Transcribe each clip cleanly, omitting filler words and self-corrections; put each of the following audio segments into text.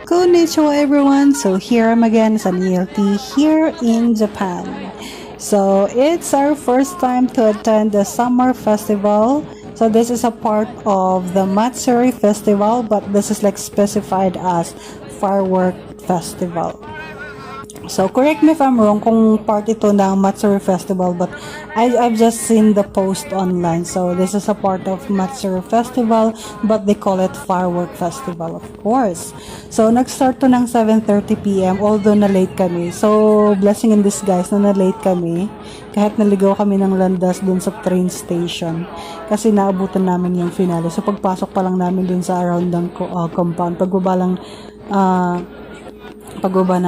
Konnichiwa everyone, so here I'm again, Saniel T here in Japan. So it's our first time to attend the summer festival. So this is a part of the Matsuri festival, but this is like specified as firework festival. So correct me if I'm wrong kung part ito ng Matsuri Festival, but I've just seen the post online. So this is a part of Matsuri Festival, but they call it Firework Festival, of course. So nag-start to ng 7:30 PM, although na-late kami. So blessing in disguise na na-late kami, kahit naligaw kami ng landas dun sa train station. Kasi naabutan namin yung finale. So pagpasok pa lang namin dun sa around ng compound,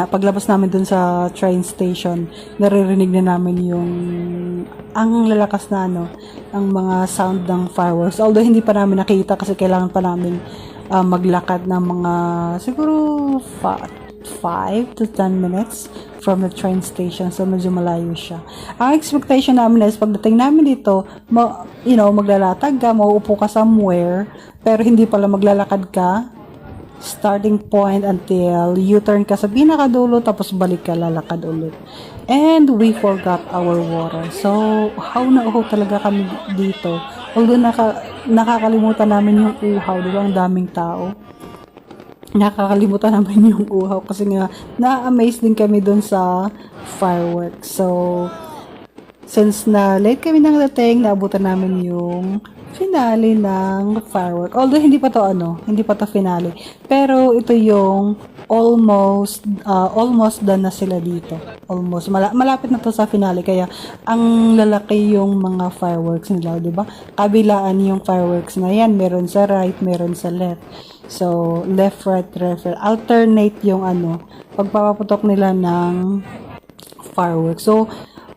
paglabas namin dun sa train station, naririnig na namin yung ang lalakas na ang mga sound ng fireworks. Although hindi pa namin nakita kasi kailangan pa namin maglakad ng mga siguro 5 to 10 minutes from the train station. So medyo malayo siya. Ang expectation namin is pagdating namin dito, maglalatag ka, mauupo ka somewhere, pero hindi pala maglalakad ka starting point until U-turn ka sa pinakadulo, tapos balik ka, lalakad ulit. And we forgot our water. So, how na uhaw talaga kami dito. Although nakakalimutan namin yung uhaw, di ba? Ang daming tao. Nakakalimutan namin yung uhaw kasi nga na-amaze din kami dun sa fireworks. So, since na late kami nang dating, naabutan namin yung finale ng firework. Although hindi pa to finale. Pero ito yung almost done na sila dito. Almost malapit na to sa finale, kaya ang lalaki yung mga fireworks nila, 'di ba? Kabilaan yung fireworks na yan, meron sa right, meron sa left. So, left, right, alternate yung pagpapaputok nila ng fireworks. So,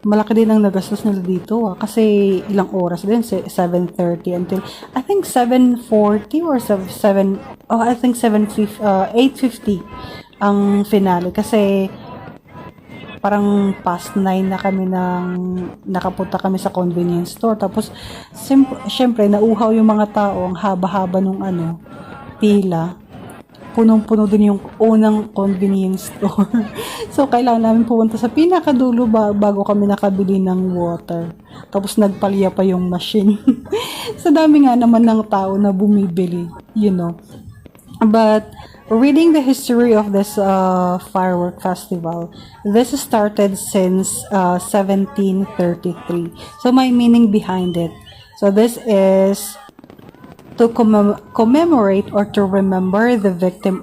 malaki din ang nagastos nila dito kasi ilang oras din, 7:30 until I think 7:40 or 8:50 ang finale kasi parang past 9 na kami nakapunta kami sa convenience store, tapos syempre nauhaw yung mga tao, ang haba-haba nung pila. Punong-puno din yung unang convenience store. So, kailangan namin pumunta sa pinakadulo bago kami nakabili ng water. Tapos, nagpalya pa yung machine. Sa dami nga naman ng tao na bumibili, But, reading the history of this firework festival, this started since 1733. So, may meaning behind it. So, this is to commemorate or to remember the victim